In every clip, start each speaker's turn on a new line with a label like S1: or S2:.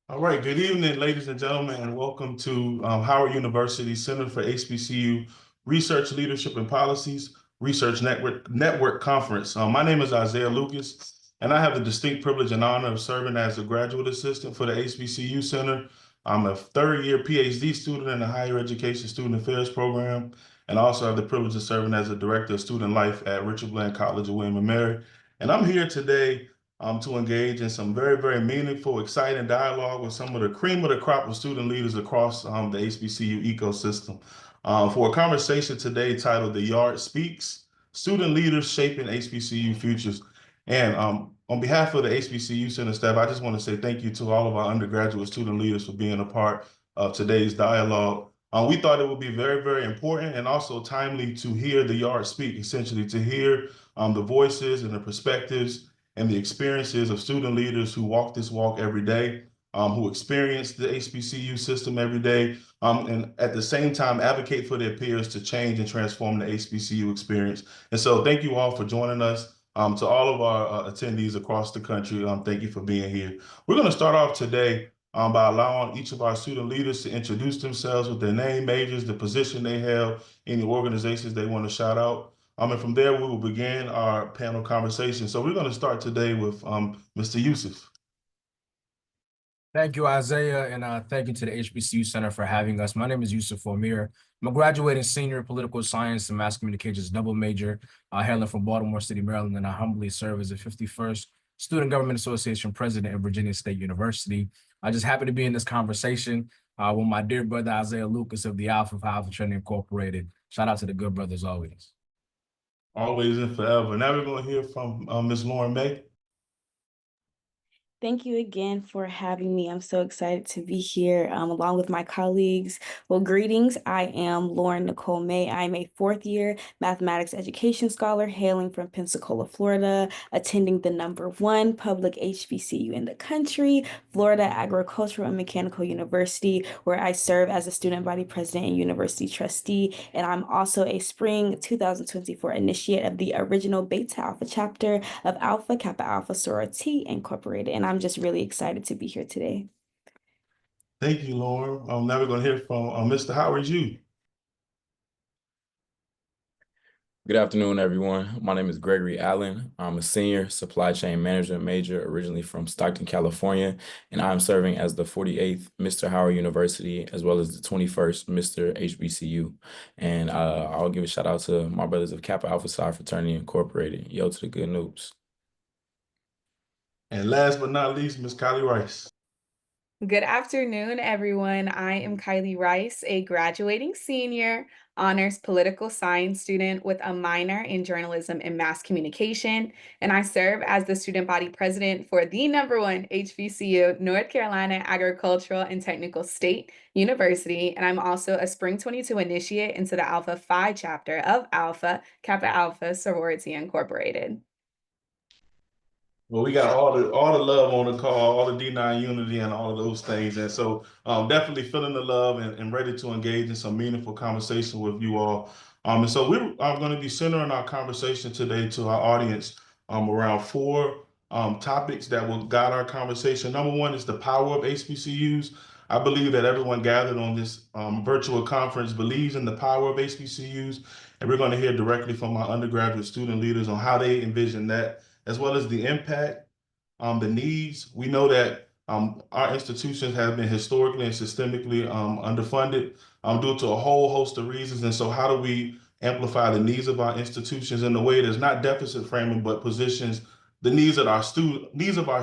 S1: All right, good evening, ladies and gentlemen, and welcome to Howard University Center for HBCU Research, Leadership, and Policies Research Network Conference. My name is Isaiah Lucas, and I have the distinct privilege and honor of serving as a graduate assistant for the HBCU Center. I'm a third-year PhD student in the Higher Education Student Affairs Program, and also have the privilege of serving as a Director of Student Life at Richard Bland College of William and Mary. And I'm here today to engage in some very, very meaningful, exciting dialogue with some of the cream of the crop of student leaders across the HBCU ecosystem. For a conversation today titled "The Yard Speaks: Student Leaders Shaping HBCU Futures." And on behalf of the HBCU Center staff, I just want to say thank you to all of our undergraduate student leaders for being a part of today's dialogue. We thought it would be very, very important and also timely to hear the yard speak, essentially to hear the voices and the perspectives and the experiences of student leaders who walk this walk every day, who experience the HBCU system every day, and at the same time advocate for their peers to change and transform the HBCU experience. And so thank you all for joining us. To all of our attendees across the country, thank you for being here. We're going to start off today by allowing each of our student leaders to introduce themselves with their name, majors, the position they have, any organizations they want to shout out. And from there, we will begin our panel conversation. So we're going to start today with Mr. Yusuf.
S2: Thank you, Isaiah, and thank you to the HBCU Center for having us. My name is Yusuf Omir. I'm a graduating senior in political science and mass communications double major, hailing from Baltimore City, Maryland, and I humbly serve as the 51st Student Government Association president at Virginia State University. I just happen to be in this conversation with my dear brother, Isaiah Lucas of the Alpha Phi Alpha Trinity Incorporated. Shout out to the good brothers always.
S1: Always and forever. Now we're going to hear from Ms. Lauren May.
S3: Thank you again for having me. I'm so excited to be here along with my colleagues. Well, greetings. I am Lauren Nicole May. I'm a fourth-year mathematics education scholar hailing from Pensacola, Florida, attending the #1 public HBCU in the country, Florida Agricultural and Mechanical University, where I serve as a student body president and university trustee. And I'm also a spring 2024 initiate of the original Beta Alpha chapter of Alpha Kappa Alpha Sorority Incorporated. And I'm just really excited to be here today.
S1: Thank you, Lauren. Now we're going to hear from Mr. Howard Yu.
S4: Good afternoon, everyone. My name is Gregory Allen. I'm a senior supply chain management major, originally from Stockton, California, and I'm serving as the 48th Mr. Howard University, as well as the 21st Mr. HBCU. And I'll give a shout out to my brothers of Kappa Alpha Psi Fraternity Incorporated. Yo to the good noobs.
S1: And last but not least, Ms. Kylie Rice.
S5: Good afternoon, everyone. I am Kylie Rice, a graduating senior, honors political science student with a minor in journalism and mass communication, and I serve as the student body president for the #1 HBCU, North Carolina Agricultural and Technical State University, and I'm also a Spring 22 initiate into the Alpha Phi chapter of Alpha Kappa Alpha Sorority Incorporated.
S1: Well, we got all the love on the call, all the D9 unity and all of those things. And so definitely feeling the love and ready to engage in some meaningful conversation with you all. And so we're going to be centering our conversation today to our audience around four topics that will guide our conversation. #1 is the power of HBCUs. I believe that everyone gathered on this virtual conference believes in the power of HBCUs. And we're going to hear directly from our undergraduate student leaders on how they envision that, as well as the impact, the needs. We know that our institutions have been historically and systemically underfunded due to a whole host of reasons. And so how do we amplify the needs of our institutions in a way that's not deficit framing, but positions the needs of our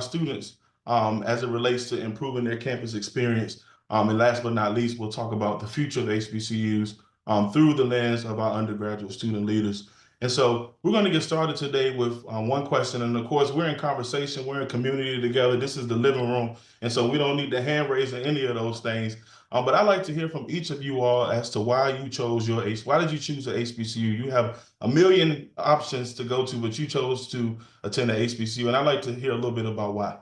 S1: students as it relates to improving their campus experience. And last but not least, we'll talk about the future of HBCUs through the lens of our undergraduate student leaders. And so we're going to get started today with one question. And of course, we're in conversation, we're in community together. This is the living room. And so we don't need the hand raise or any of those things. But I'd like to hear from each of you all as to why you chose why did you choose a HBCU? You have a million options to go to, but you chose to attend a HBCU. And I'd like to hear a little bit about why.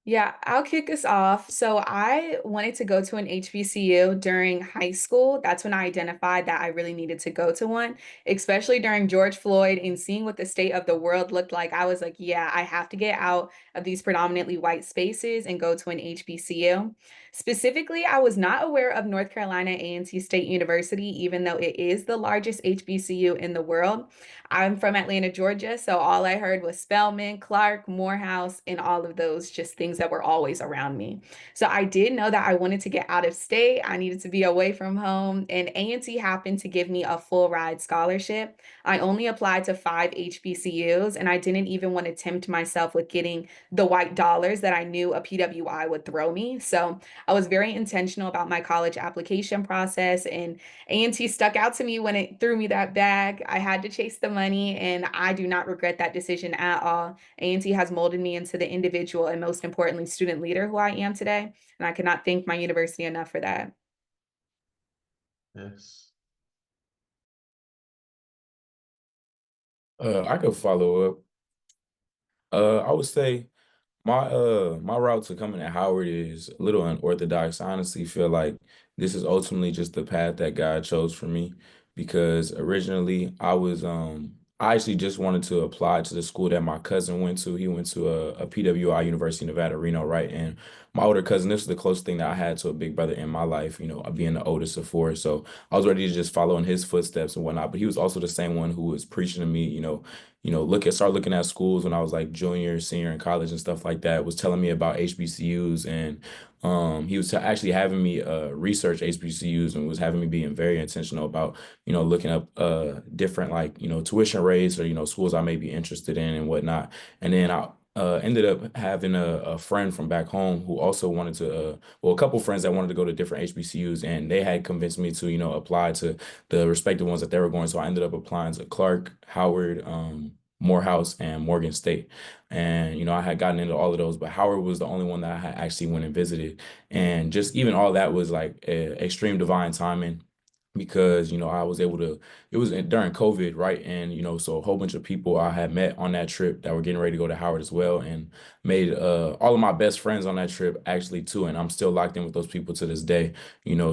S5: Yeah, I'll kick us off. So I wanted to go to an HBCU during high school. That's when I identified that I really needed to go to one, especially during George Floyd and seeing what the state of the world looked like. I was like, yeah, I have to get out of these predominantly white spaces and go to an HBCU. Specifically, I was not aware of North Carolina A&T State University, even though it is the largest HBCU in the world. I'm from Atlanta, Georgia, so all I heard was Spelman, Clark, Morehouse, and all of those just things that were always around me. So I did know that I wanted to get out of state. I needed to be away from home, and A&T happened to give me a full ride scholarship. I only applied to 5 HBCUs, and I didn't even want to tempt myself with getting the white dollars that I knew a PWI would throw me. So I was very intentional about my college application process, and A&T stuck out to me when it threw me that bag. I had to chase the money, and I do not regret that decision at all. A&T has molded me into the individual and most importantly, student leader who I am today. And I cannot thank my university enough for that.
S1: Yes.
S4: I could follow up. I would say my route to coming to Howard is a little unorthodox. I honestly feel like this is ultimately just the path that God chose for me because originally I actually just wanted to apply to the school that my cousin went to. He went to a PWI, University of Nevada, Reno, right? And my older cousin, this was the closest thing that I had to a big brother in my life, being the oldest of four. So I was ready to just follow in his footsteps and whatnot. But he was also the same one who was preaching to me, start looking at schools when I was like junior, senior in college and stuff like that, was telling me about HBCUs. And he was actually having me research HBCUs and was having me being very intentional about, looking up different like, tuition rates or, schools I may be interested in and whatnot. And then I ended up having a friend from back home who also wanted to, a couple friends that wanted to go to different HBCUs, and they had convinced me to, apply to the respective ones that they were going. So I ended up applying to Clark, Howard, Morehouse, and Morgan State. And, I had gotten into all of those, but Howard was the only one that I had actually went and visited. And just even all that was like extreme divine timing because, I was able to, it was during COVID, right? And, so a whole bunch of people I had met on that trip that were getting ready to go to Howard as well, and made all of my best friends on that trip actually too. And I'm still locked in with those people to this day,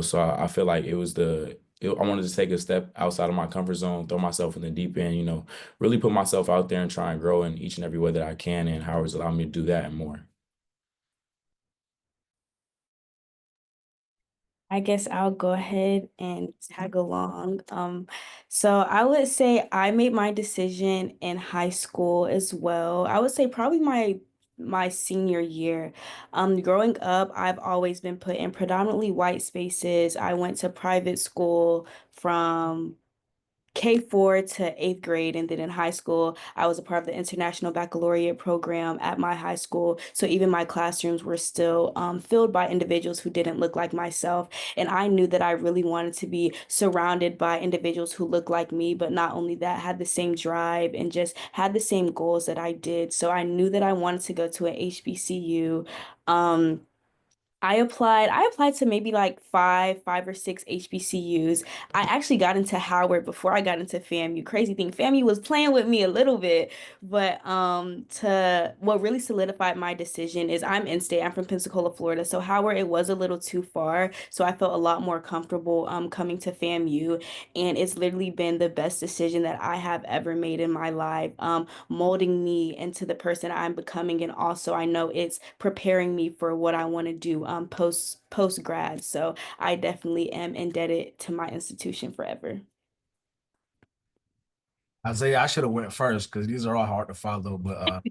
S4: so I feel like I wanted to take a step outside of my comfort zone, throw myself in the deep end, really put myself out there and try and grow in each and every way that I can. And Howard's allowed me to do that and more.
S3: I guess I'll go ahead and tag along. So I would say I made my decision in high school as well. I would say probably my senior year. Growing up, I've always been put in predominantly white spaces. I went to private school from K4 to eighth grade, and then in high school, I was a part of the International Baccalaureate program at my high school. So even my classrooms were still filled by individuals who didn't look like myself. And I knew that I really wanted to be surrounded by individuals who looked like me, but not only that, had the same drive and just had the same goals that I did. So I knew that I wanted to go to an HBCU. Um, I applied to maybe like five or six HBCUs. I actually got into Howard before I got into FAMU. Crazy thing, FAMU was playing with me a little bit, but to what really solidified my decision is I'm in state. I'm from Pensacola, Florida. So Howard, it was a little too far. So I felt a lot more comfortable coming to FAMU, and it's literally been the best decision that I have ever made in my life. Molding me into the person I'm becoming, and also I know it's preparing me for what I want to do post grad. So I definitely am indebted to my institution forever.
S2: Isaiah, I should have went first because these are all hard to follow, but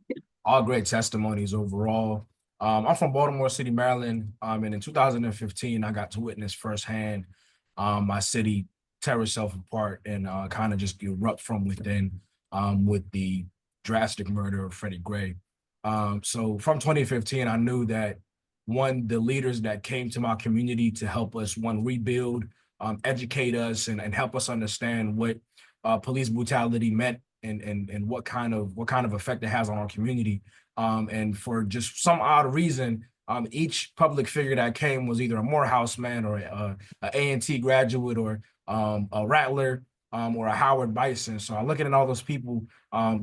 S2: all great testimonies overall. I'm from Baltimore City, Maryland, and in 2015, I got to witness firsthand my city tear itself apart and kind of just erupt from within with the drastic murder of Freddie Gray. So from 2015, I knew that one, the leaders that came to my community to help us, one, rebuild, educate us, and help us understand what police brutality meant and what kind of effect it has on our community. And for just some odd reason, each public figure that came was either a Morehouse man or a A&T graduate or a Rattler. or a Howard Bison. So I'm looking at all those people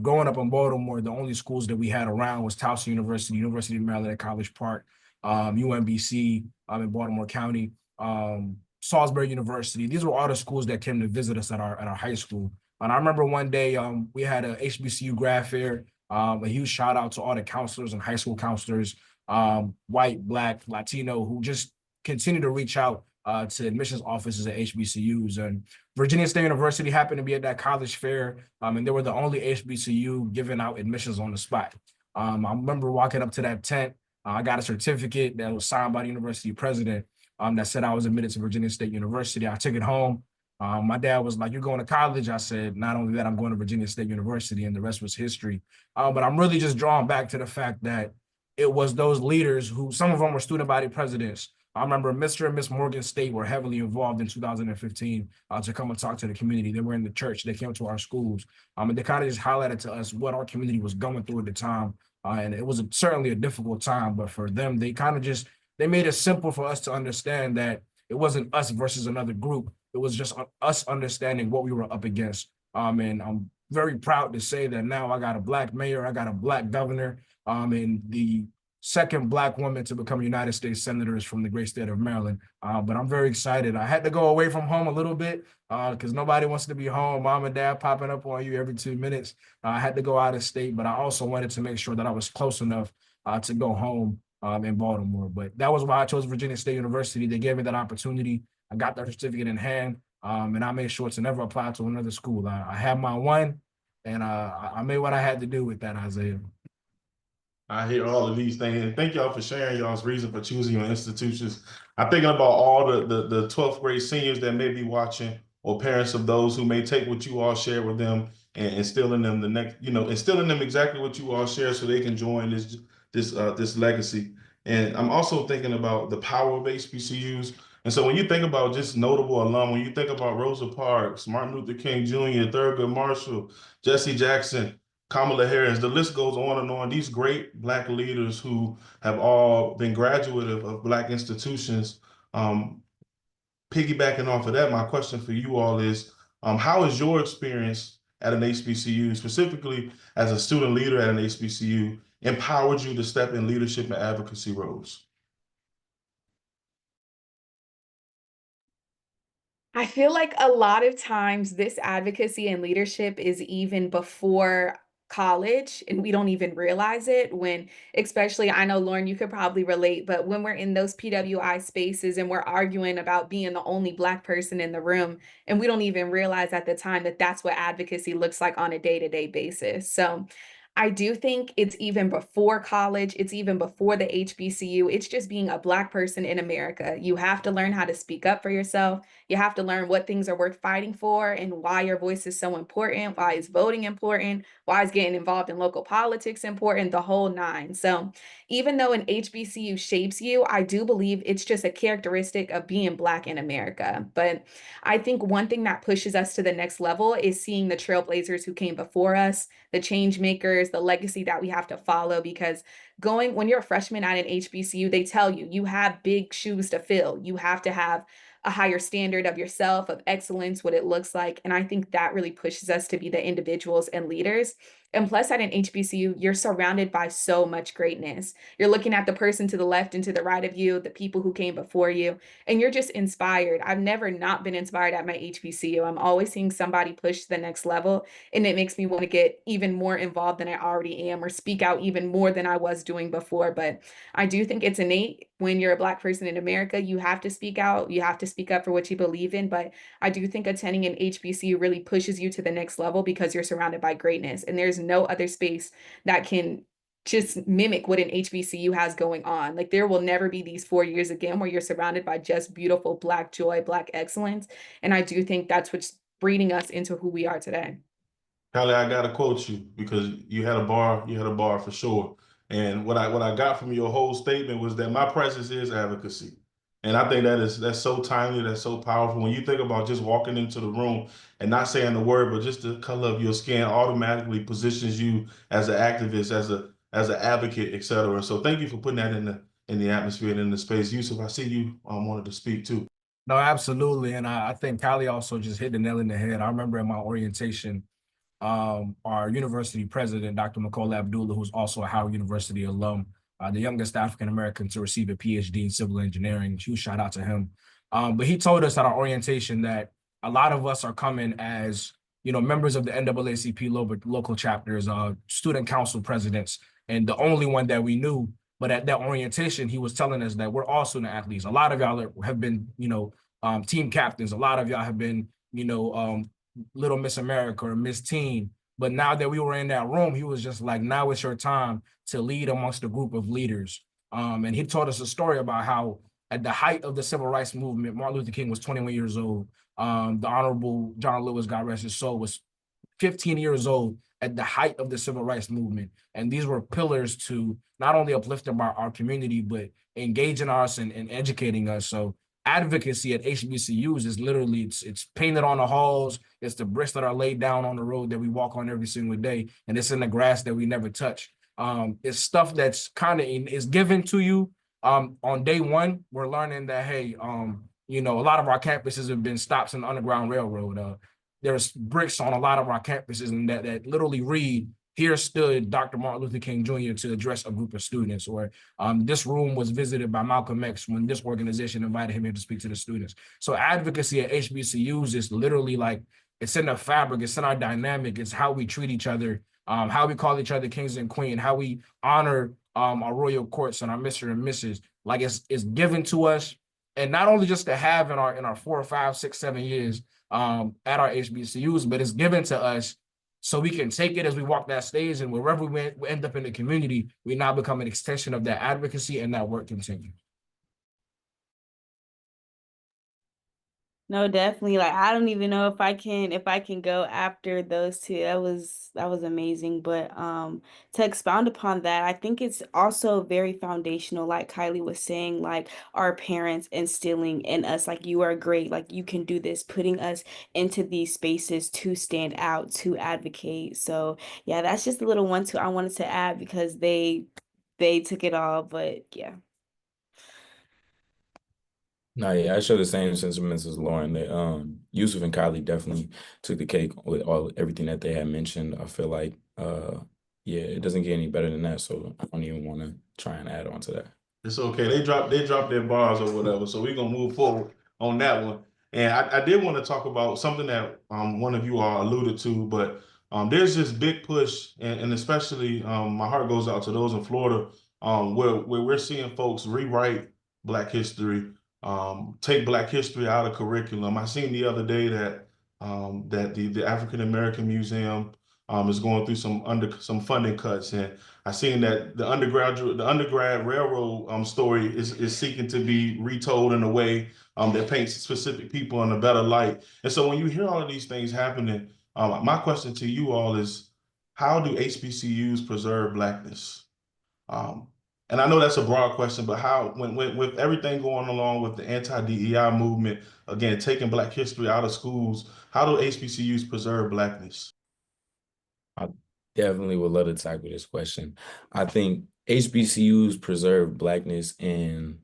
S2: growing up in Baltimore. The only schools that we had around was Towson University, University of Maryland at College Park, UMBC in Baltimore County, Salisbury University. These were all the schools that came to visit us at our high school. And I remember one day we had a HBCU grad fair. A huge shout out to all the counselors and high school counselors, white, Black, Latino, who just continue to reach out to admissions offices at HBCUs. And Virginia State University happened to be at that college fair, and they were the only HBCU giving out admissions on the spot. I remember walking up to that tent. I got a certificate that was signed by the university president that said I was admitted to Virginia State University. I took it home. My dad was like, "You're going to college?" I said, "Not only that, I'm going to Virginia State University," and the rest was history. But I'm really just drawn back to the fact that it was those leaders who, some of them were student body presidents. I remember Mr. and Miss Morgan State were heavily involved in 2015 to come and talk to the community. They were in the church. They came to our schools. And they kind of just highlighted to us what our community was going through at the time. And it was certainly a difficult time, but for them, they kind of just, they made it simple for us to understand that it wasn't us versus another group. It was just us understanding what we were up against. And I'm very proud to say that now I got a Black mayor, I got a Black governor, and the second Black woman to become a United States Senator is from the great state of Maryland. But I'm very excited. I had to go away from home a little bit because nobody wants to be home. Mom and dad popping up on you every 2 minutes. I had to go out of state, but I also wanted to make sure that I was close enough to go home in Baltimore. But that was why I chose Virginia State University. They gave me that opportunity. I got that certificate in hand, and I made sure to never apply to another school. I had my one, and I made what I had to do with that, Isaiah.
S1: I hear all of these things, and thank y'all for sharing y'all's reason for choosing your institutions. I'm thinking about all the 12th grade seniors that may be watching, or parents of those who may take what you all share with them and instill in them the next, instill in them exactly what you all share so they can join this legacy. And I'm also thinking about the power of HBCUs. And so when you think about just notable alum, when you think about Rosa Parks, Martin Luther King Jr., Thurgood Marshall, Jesse Jackson, Kamala Harris, the list goes on and on. These great Black leaders who have all been graduate of Black institutions. Piggybacking off of that, my question for you all is, how is your experience at an HBCU, specifically as a student leader at an HBCU, empowered you to step in leadership and advocacy roles?
S5: I feel like a lot of times this advocacy and leadership is even before college, and we don't even realize it when, especially, I know, Lauren, you could probably relate, but when we're in those PWI spaces and we're arguing about being the only Black person in the room, and we don't even realize at the time that that's what advocacy looks like on a day-to-day basis. So I do think it's even before college, it's even before the HBCU. It's just being a Black person in America. You have to learn how to speak up for yourself. You have to learn what things are worth fighting for and why your voice is so important, why is voting important, why is getting involved in local politics important, the whole nine. So even though an HBCU shapes you, I do believe it's just a characteristic of being Black in America. But I think one thing that pushes us to the next level is seeing the trailblazers who came before us, the change makers, the legacy that we have to follow. Because when you're a freshman at an HBCU, they tell you, you have big shoes to fill. You have to have a higher standard of yourself, of excellence, what it looks like. And I think that really pushes us to be the individuals and leaders. And plus, at an HBCU, you're surrounded by so much greatness. You're looking at the person to the left and to the right of you, the people who came before you, and you're just inspired. I've never not been inspired at my HBCU. I'm always seeing somebody push to the next level, and it makes me want to get even more involved than I already am, or speak out even more than I was doing before. But I do think it's innate when you're a Black person in America. You have to speak out. You have to speak up for what you believe in. But I do think attending an HBCU really pushes you to the next level because you're surrounded by greatness. And there's no other space that can just mimic what an HBCU has going on. Like, there will never be these 4 years again where you're surrounded by just beautiful Black joy, Black excellence. And I do think that's what's breeding us into who we are today.
S1: Callie, I gotta quote you because you had a bar for sure. And what I got from your whole statement was that my presence is advocacy. And I think that's so timely, that's so powerful. When you think about just walking into the room and not saying the word, but just the color of your skin automatically positions you as an activist, as an advocate, et cetera. So thank you for putting that in the atmosphere and in the space. Yusuf, I see you wanted to speak too.
S2: No, absolutely. And I think Kylie also just hit the nail in the head. I remember in my orientation, our university president, Dr. McCall Abdullah, who's also a Howard University alum, the youngest African American to receive a PhD in civil engineering. Huge shout out to him. But he told us at our orientation that a lot of us are coming as members of the NAACP local chapters, student council presidents, and the only one that we knew. But at that orientation, he was telling us that we're all student athletes. A lot of y'all have been, team captains. A lot of y'all have been, Little Miss America or Miss Teen. But now that we were in that room, he was just like, now it's your time to lead amongst a group of leaders. And he told us a story about how at the height of the civil rights movement, Martin Luther King was 21 years old. The Honorable John Lewis, God rest his soul, was 15 years old at the height of the civil rights movement. And these were pillars to not only uplift our community, but engaging us and educating us. So advocacy at HBCUs is literally, it's painted on the halls. It's the bricks that are laid down on the road that we walk on every single day. And it's in the grass that we never touch. It's stuff that's kind of is given to you. On day one, we're learning that, hey, a lot of our campuses have been stops in the Underground Railroad. There's bricks on a lot of our campuses and that literally read, here stood Dr. Martin Luther King Jr. to address a group of students, or this room was visited by Malcolm X when this organization invited him here to speak to the students. So advocacy at HBCUs is literally like, it's in the fabric, it's in our dynamic, it's how we treat each other, how we call each other kings and queen, how we honor our royal courts and our Mr. and Mrs. Like it's given to us, and not only just to have in our 4 or 5, 6, 7 years at our HBCUs, but it's given to us so we can take it as we walk that stage, and wherever we end up in the community, we now become an extension of that advocacy, and that work continues.
S3: No, definitely. Like I don't even know if I can go after those two. That was amazing. But to expound upon that, I think it's also very foundational, like Kylie was saying, like our parents instilling in us, like you are great, like you can do this, putting us into these spaces to stand out, to advocate. So yeah, that's just a little one too I wanted to add because they took it all, but yeah.
S4: No, yeah, I share the same sentiments as Lauren. That Yusuf and Kylie definitely took the cake with everything that they had mentioned. I feel like yeah, it doesn't get any better than that. So I don't even want to try and add on to that.
S1: It's okay. They dropped their bars or whatever. So we're gonna move forward on that one. And I did want to talk about something that one of you all alluded to, but there's this big push, and especially my heart goes out to those in Florida, where we're seeing folks rewrite Black history, take Black history out of curriculum. I seen the other day that that the African American Museum is going through some funding cuts, and I seen that the undergrad railroad story is seeking to be retold in a way that paints specific people in a better light. And so when you hear all of these things happening, my question to you all is, how do HBCUs preserve Blackness? Um, and I know that's a broad question, but how, when with everything going along with the anti-DEI movement, again, taking Black history out of schools, how do HBCUs preserve Blackness?
S4: I definitely would love to tackle this question. I think HBCUs preserve Blackness in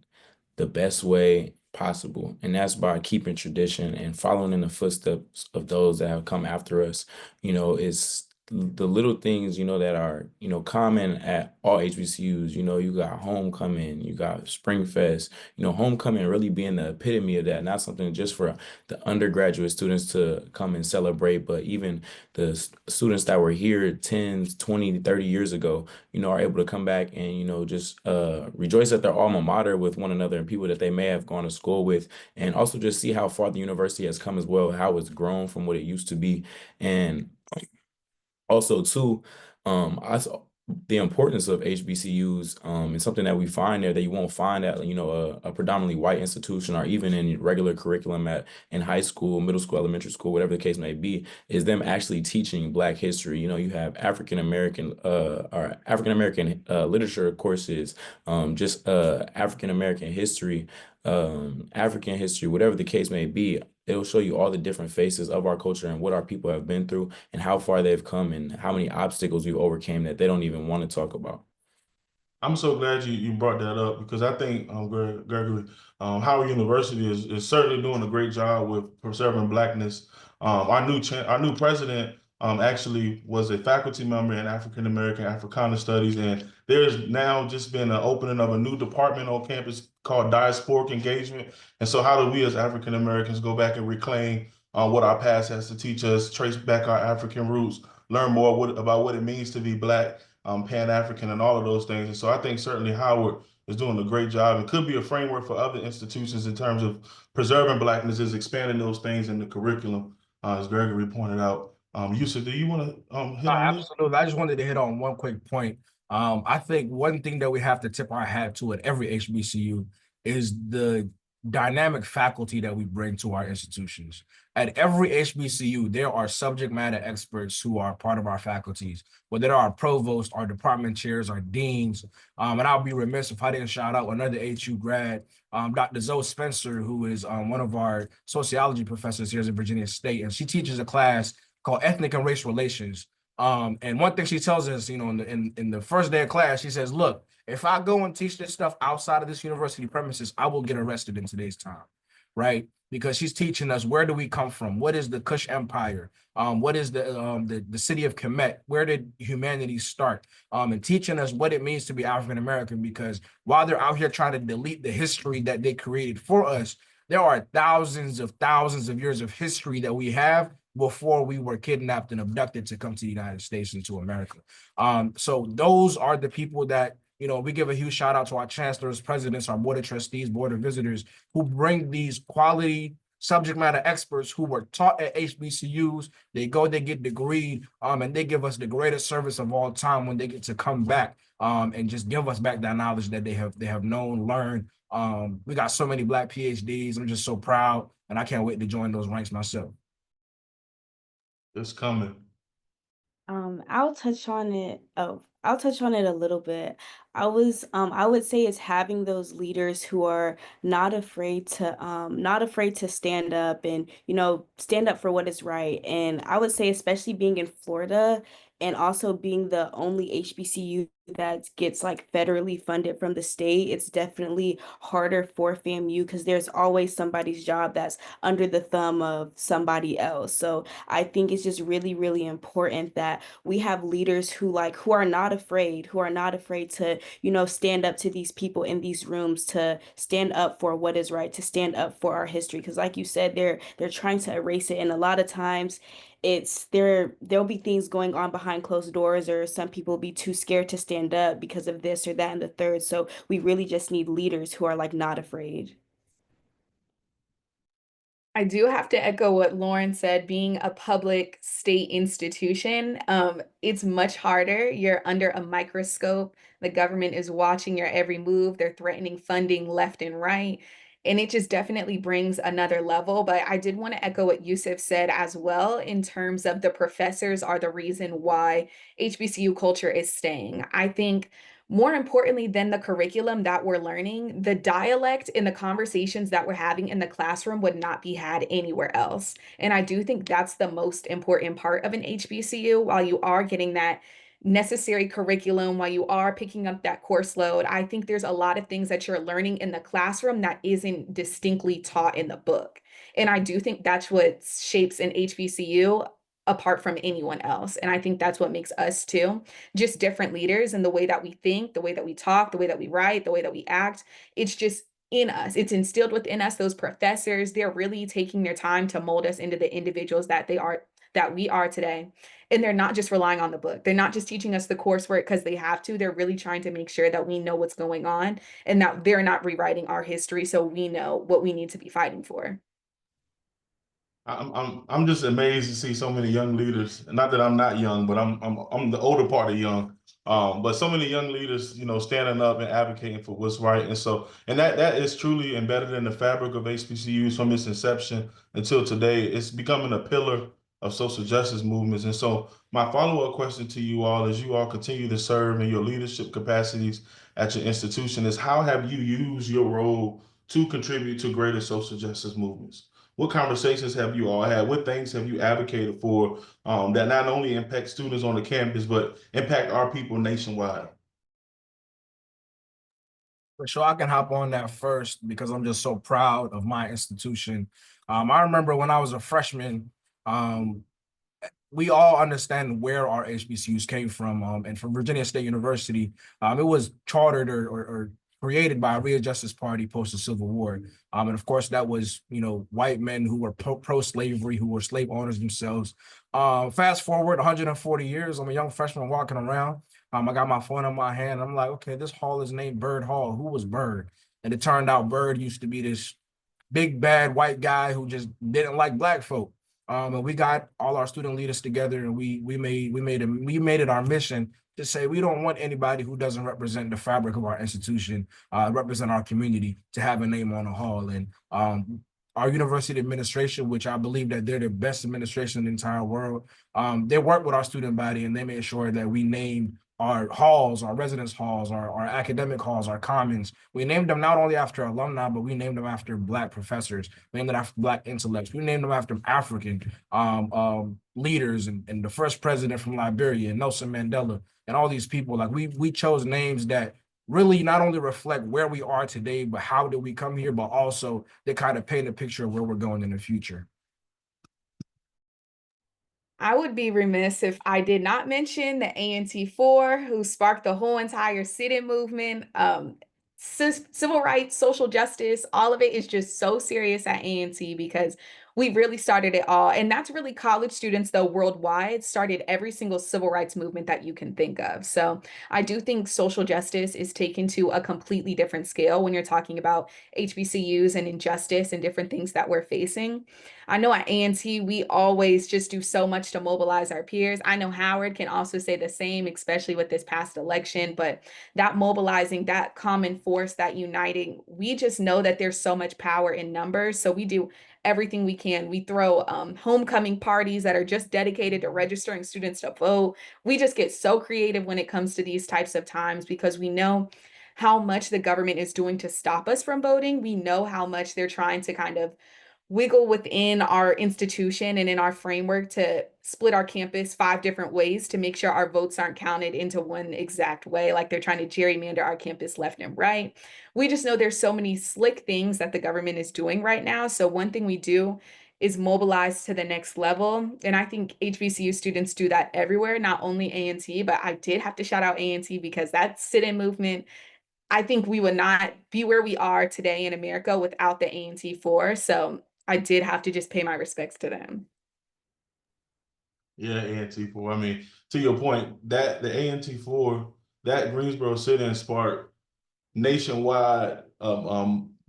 S4: the best way possible, and that's by keeping tradition and following in the footsteps of those that have come after us. It's the little things, that are, common at all HBCUs. You got homecoming, you got Spring Fest, homecoming really being the epitome of that, not something just for the undergraduate students to come and celebrate, but even the students that were here 10, 20, 30 years ago, are able to come back and, just rejoice at their alma mater with one another and people that they may have gone to school with, and also just see how far the university has come as well, how it's grown from what it used to be. And also, too, the importance of HBCUs is something that we find there that you won't find at a predominantly white institution, or even in regular curriculum in high school, middle school, elementary school, whatever the case may be, is them actually teaching Black history. You have African American literature courses, just African American history, African history, whatever the case may be. It'll show you all the different faces of our culture and what our people have been through and how far they've come and how many obstacles we've overcame that they don't even want to talk about.
S1: I'm so glad you brought that up because I think Gregory, Howard University is certainly doing a great job with preserving Blackness. Our new president actually was a faculty member in African American Africana Studies, and there's now just been an opening of a new department on campus called Diasporic Engagement. And so, how do we as African Americans go back and reclaim what our past has to teach us, trace back our African roots, learn more about what it means to be Black, Pan-African, and all of those things. And so I think certainly Howard is doing a great job and could be a framework for other institutions in terms of preserving Blackness, is expanding those things in the curriculum, as Gregory pointed out. Yusuf, do you want to hit on this?
S2: Absolutely. I just wanted to hit on one quick point. I think one thing that we have to tip our hat to at every HBCU is the dynamic faculty that we bring to our institutions. At every HBCU, there are subject matter experts who are part of our faculties, whether they're our provost, our department chairs, our deans. And I'll be remiss if I didn't shout out another HU grad, Dr. Zoe Spencer, who is one of our sociology professors here at Virginia State, and she teaches a class called Ethnic and Race Relations. And one thing she tells us, in the first day of class, she says, look, if I go and teach this stuff outside of this university premises, I will get arrested in today's time, right? Because she's teaching us, where do we come from? What is the Kush Empire? What is the city of Kemet? Where did humanity start? And teaching us what it means to be African American, because while they're out here trying to delete the history that they created for us, there are thousands of years of history that we have before we were kidnapped and abducted to come to the United States and to America. So those are the people that, we give a huge shout out to our chancellors, presidents, our board of trustees, board of visitors, who bring these quality subject matter experts who were taught at HBCUs. They go, they get degreed, and they give us the greatest service of all time when they get to come back and just give us back that knowledge that they have known, learned. We got so many Black PhDs. I'm just so proud, and I can't wait to join those ranks myself.
S1: It's coming.
S3: I'll touch on it. Oh, I'll touch on it a little bit. I would say it's having those leaders who are not afraid to stand up and, stand up for what is right. And I would say, especially being in Florida and also being the only HBCU that gets like federally funded from the state, it's definitely harder for FAMU because there's always somebody's job that's under the thumb of somebody else. So I think it's just really, really important that we have leaders who are not afraid, to, stand up to these people in these rooms, to stand up for what is right, to stand up for our history. Because like you said, they're trying to erase it. And a lot of times there'll be things going on behind closed doors, or some people be too scared to stand up because of this or that and the third. So we really just need leaders who are like not afraid.
S5: I do have to echo what Lauren said, being a public state institution, it's much harder. You're under a microscope. The government is watching your every move. They're threatening funding left and right. And it just definitely brings another level. But I did want to echo what Yusuf said as well, in terms of the professors are the reason why HBCU culture is staying. I think more importantly than the curriculum that we're learning, the dialect in the conversations that we're having in the classroom would not be had anywhere else. And I do think that's the most important part of an HBCU. While you are getting that necessary curriculum, while you are picking up that course load, I think there's a lot of things that you're learning in the classroom that isn't distinctly taught in the book. And I do think that's what shapes an HBCU apart from anyone else. And I think that's what makes us too, just different leaders, and the way that we think, the way that we talk, the way that we write, the way that we act. It's just in us. It's instilled within us. Those professors, they're really taking their time to mold us into the individuals that we are today. And they're not just relying on the book. They're not just teaching us the coursework because they have to. They're really trying to make sure that we know what's going on and that they're not rewriting our history so we know what we need to be fighting for.
S1: I'm just amazed to see so many young leaders. Not that I'm not young, but I'm the older part of young. But so many young leaders, standing up and advocating for what's right. And that is truly embedded in the fabric of HBCUs from its inception until today. It's becoming a pillar of social justice movements. And so my follow-up question to you all, as you all continue to serve in your leadership capacities at your institution, is how have you used your role to contribute to greater social justice movements? What conversations have you all had? What things have you advocated for that not only impact students on the campus, but impact our people nationwide?
S2: For sure, I can hop on that first because I'm just so proud of my institution. I remember when I was a freshman, um, we all understand where our HBCUs came from. And from Virginia State University, it was chartered or created by a Real Justice Party post the Civil War. And of course, that was, white men who were pro-slavery, who were slave owners themselves. Fast forward 140 years, I'm a young freshman walking around. I got my phone in my hand. I'm like, okay, this hall is named Byrd Hall. Who was Byrd? And it turned out Byrd used to be this big bad white guy who just didn't like black folk. And we got all our student leaders together, and we made it our mission to say we don't want anybody who doesn't represent the fabric of our institution, represent our community, to have a name on a hall. And our university administration, which I believe that they're the best administration in the entire world, they work with our student body and they made sure that we name our halls, our residence halls, our academic halls, our commons. We named them not only after alumni, but we named them after Black professors. We named them after Black intellects. We named them after African leaders and the first president from Liberia, Nelson Mandela, and all these people. Like we chose names that really not only reflect where we are today, but how did we come here, but also they kind of paint a picture of where we're going in the future.
S5: I would be remiss if I did not mention the ANT4, who sparked the whole entire sit-in movement. Civil rights, social justice, all of it is just so serious at ANT because we really started it all. And that's really college students, though, worldwide, started every single civil rights movement that you can think of. So I do think social justice is taken to a completely different scale when you're talking about HBCUs and injustice and different things that we're facing. I know at A&T, we always just do so much to mobilize our peers. I know Howard can also say the same, especially with this past election, but that mobilizing, that common force, that uniting, we just know that there's so much power in numbers. So we do everything we can. We throw homecoming parties that are just dedicated to registering students to vote. We just get so creative when it comes to these types of times because we know how much the government is doing to stop us from voting. We know how much they're trying to kind of wiggle within our institution and in our framework to split our campus 5 different ways to make sure our votes aren't counted into one exact way, like they're trying to gerrymander our campus left and right. We just know there's so many slick things that the government is doing right now. So one thing we do is mobilize to the next level. And I think HBCU students do that everywhere, not only A&T, but I did have to shout out A&T because that sit-in movement, I think we would not be where we are today in America without the ANT4. So I did have to just pay my respects to them.
S1: Yeah, ANT4. I mean, to your point, that the ANT4, that Greensboro sit-in sparked nationwide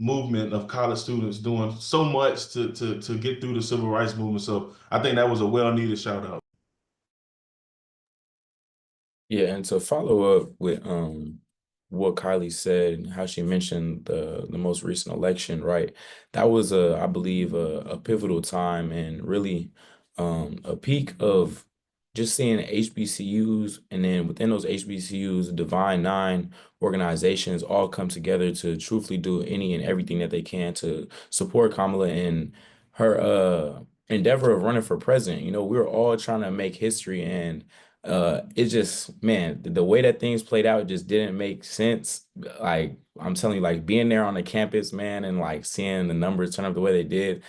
S1: movement of college students doing so much to get through the civil rights movement. So I think that was a well-needed shout out.
S4: Yeah, and to follow up with what Kylie said and how she mentioned the most recent election, right? That was I believe a pivotal time and really a peak of just seeing HBCUs, and then within those HBCUs, the Divine Nine organizations all come together to truthfully do any and everything that they can to support Kamala in her endeavor of running for president. You know, we're all trying to make history, and it just, man, the way that things played out just didn't make sense. Like I'm telling you, like being there on the campus, man, and like seeing the numbers turn up the way they did,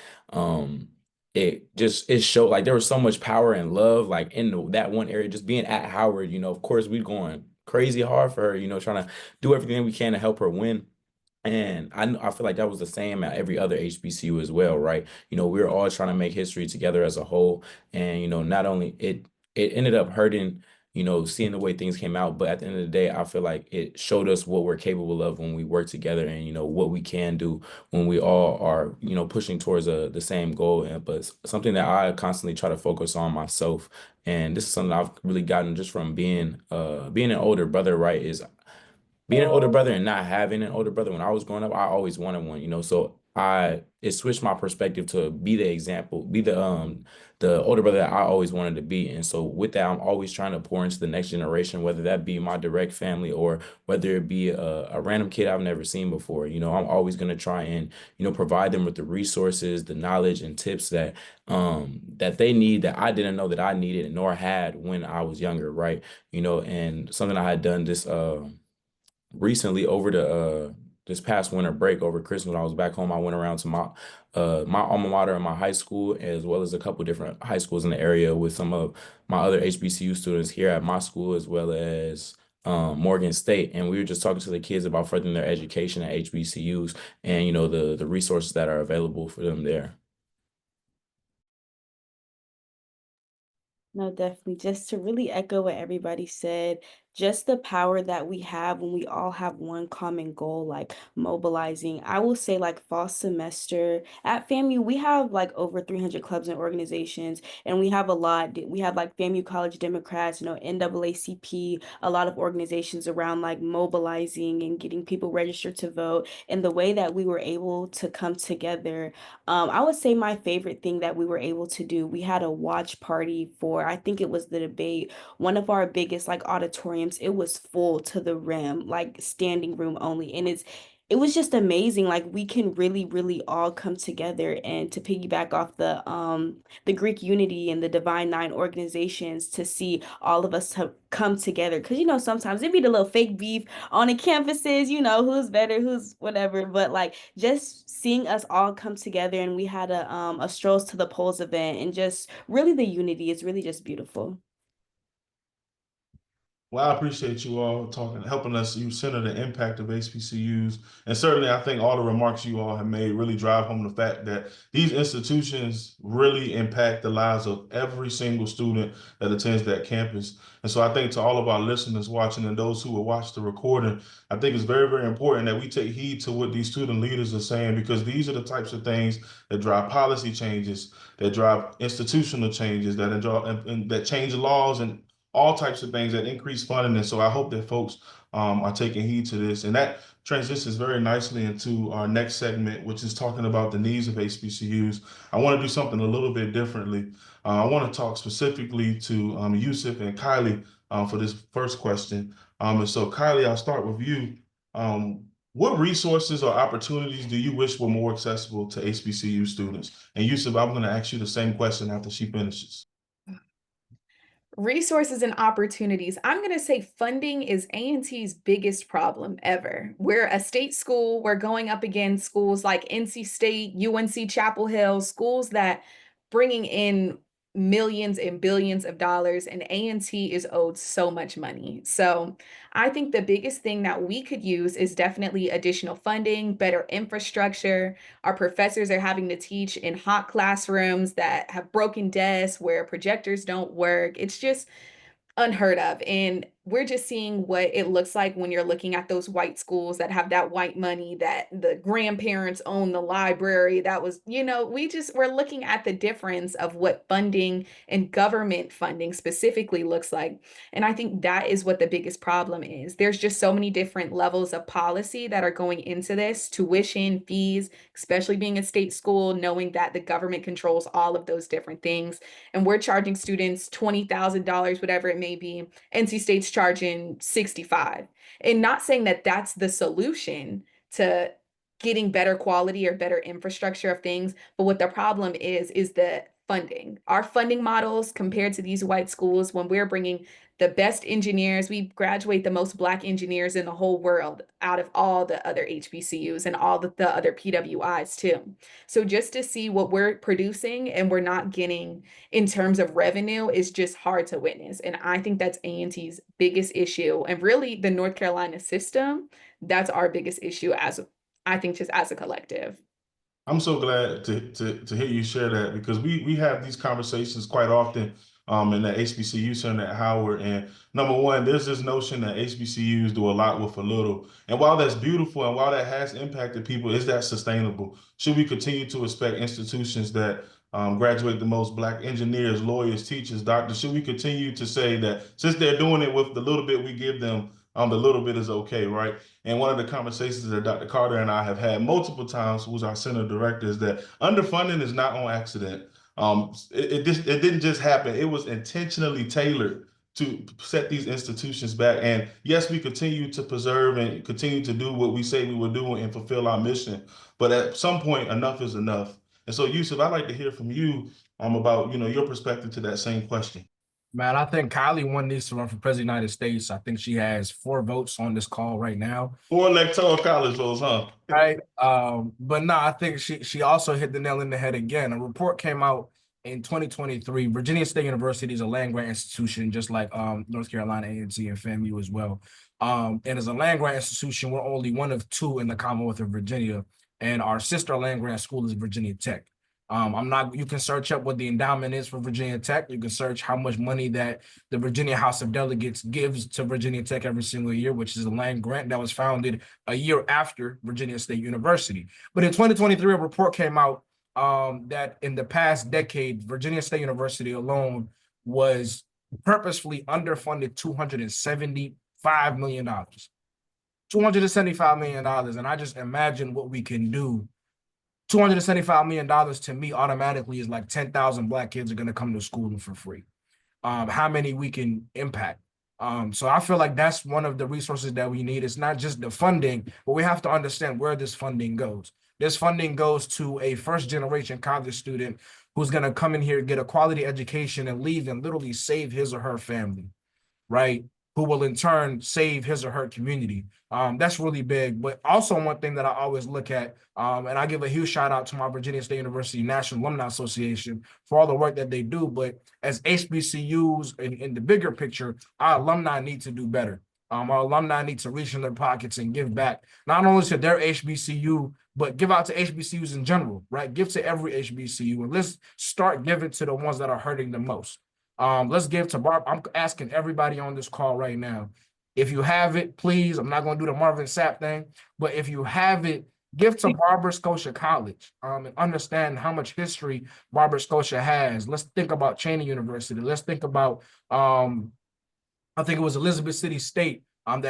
S4: it showed like there was so much power and love like in that one area. Just being at Howard, you know, of course we going crazy hard for her, you know, trying to do everything we can to help her win. And I feel like that was the same at every other HBCU as well, right? You know, we were all trying to make history together as a whole. And, you know, not only it ended up hurting, you know, seeing the way things came out, but at the end of the day, I feel like it showed us what we're capable of when we work together and, you know, what we can do when we all are, you know, pushing towards the same goal. And but something that I constantly try to focus on myself, and this is something I've really gotten just from being an older brother, right? Is being an older brother and not having an older brother. When I was growing up, I always wanted one, you know. So it switched my perspective to be the example, be the older brother that I always wanted to be. And so with that, I'm always trying to pour into the next generation, whether that be my direct family or whether it be a random kid I've never seen before. You know, I'm always gonna try and, you know, provide them with the resources, the knowledge and tips that they need, that I didn't know that I needed nor had when I was younger, right? You know, and something I had done this recently over this past winter break over Christmas, when I was back home, I went around to my alma mater and my high school, as well as a couple different high schools in the area with some of my other HBCU students here at my school, as well as Morgan State. And we were just talking to the kids about furthering their education at HBCUs and, the resources that are available for them there.
S3: No, definitely. Just to really echo what everybody said, just the power that we have when we all have one common goal, like mobilizing. I will say, like, fall semester at FAMU, we have like over 300 clubs and organizations, and we have a lot. We have like FAMU College Democrats, NAACP, a lot of organizations around like mobilizing and getting people registered to vote. And the way that we were able to come together, I would say my favorite thing that we were able to do, we had a watch party for, I think it was the debate, one of our biggest like auditoriums. It was full to the rim, like standing room only. And it was just amazing. Like we can really, really all come together. And to piggyback off the Greek unity and the Divine Nine organizations, to see all of us to come together. Because sometimes it'd be the little fake beef on the campuses, who's better, who's whatever. But like just seeing us all come together, and we had a strolls to the polls event, and just really the unity is really just beautiful.
S1: Well, I appreciate you all helping us, you center the impact of HBCUs. And certainly, I think all the remarks you all have made really drive home the fact that these institutions really impact the lives of every single student that attends that campus. And so I think to all of our listeners watching and those who will watch the recording, I think it's very, very important that we take heed to what these student leaders are saying, because these are the types of things that drive policy changes, that drive institutional changes, that change laws and all types of things that increase funding. And so I hope that folks are taking heed to this. And that transitions very nicely into our next segment, which is talking about the needs of HBCUs. I want to do something a little bit differently. I want to talk specifically to Yusuf and Kylie for this first question. And so Kylie, I'll start with you. What resources or opportunities do you wish were more accessible to HBCU students? And Yusuf, I'm going to ask you the same question after she finishes.
S5: Resources and opportunities. I'm going to say funding is A&T's biggest problem ever. We're a state school. We're going up against schools like NC State, UNC Chapel Hill, schools that bringing in millions and billions of dollars, and A&T is owed so much money. So I think the biggest thing that we could use is definitely additional funding, better infrastructure. Our professors are having to teach in hot classrooms that have broken desks where projectors don't work. It's just unheard of. And we're just seeing what it looks like when you're looking at those white schools that have that white money, that the grandparents own the library. That was, we're looking at the difference of what funding and government funding specifically looks like. And I think that is what the biggest problem is. There's just so many different levels of policy that are going into this: tuition, fees, especially being a state school, knowing that the government controls all of those different things. And we're charging students $20,000, whatever it may be. NC State's charging 65. And not saying that that's the solution to getting better quality or better infrastructure of things, but what the problem is the funding. Our funding models compared to these white schools, when we're bringing the best engineers, we graduate the most Black engineers in the whole world out of all the other HBCUs and all the other PWIs too. So just to see what we're producing and we're not getting in terms of revenue is just hard to witness. And I think that's A&T's biggest issue. And really the North Carolina system, that's our biggest issue I think just as a collective.
S1: I'm so glad to hear you share that, because we have these conversations quite often in the HBCU Center at Howard. And number one, there's this notion that HBCUs do a lot with a little. And while that's beautiful and while that has impacted people, is that sustainable? Should we continue to expect institutions that graduate the most Black engineers, lawyers, teachers, doctors? Should we continue to say that since they're doing it with the little bit we give them, the little bit is okay, right? And one of the conversations that Dr. Carter and I have had multiple times, who's our center director, is that underfunding is not on accident. It didn't just happen. It was intentionally tailored to set these institutions back. And yes, we continue to preserve and continue to do what we say we will do and fulfill our mission. But at some point, enough is enough. And so, Yusuf, I'd like to hear from you about your perspective to that same question.
S2: Man, I think Kylie one needs to run for president of the United States. I think she has 4 votes on this call right now.
S1: 4 electoral college votes, huh?
S2: Right. But no, I think she also hit the nail in the head again. A report came out in 2023. Virginia State University is a land grant institution, just like North Carolina A&T and FAMU as well. And as a land grant institution, we're only one of 2 in the Commonwealth of Virginia, and our sister land grant school is Virginia Tech. You can search up what the endowment is for Virginia Tech. You can search how much money that the Virginia House of Delegates gives to Virginia Tech every single year, which is a land grant that was founded a year after Virginia State University. But in 2023, a report came out that in the past decade, Virginia State University alone was purposefully underfunded $275 million. $275 million. And I just imagine what we can do. $275 million to me automatically is like 10,000 Black kids are going to come to school for free. How many we can impact. So I feel like that's one of the resources that we need. It's not just the funding, but we have to understand where this funding goes. This funding goes to a first-generation college student who's going to come in here, get a quality education, and leave and literally save his or her family, right? Who will in turn save his or her community. That's really big. But also one thing that I always look at, and I give a huge shout out to my Virginia State University National Alumni Association for all the work that they do. But as HBCUs in the bigger picture, our alumni need to do better. Our alumni need to reach in their pockets and give back, not only to their HBCU, but give out to HBCUs in general, right? Give to every HBCU, and let's start giving to the ones that are hurting the most. Let's give to Barb. I'm asking everybody on this call right now. If you have it, please, I'm not going to do the Marvin Sapp thing, but if you have it, give to Barbara Scotia College and understand how much history Barbara Scotia has. Let's think about Cheney University. Let's think about, I think it was Elizabeth City State,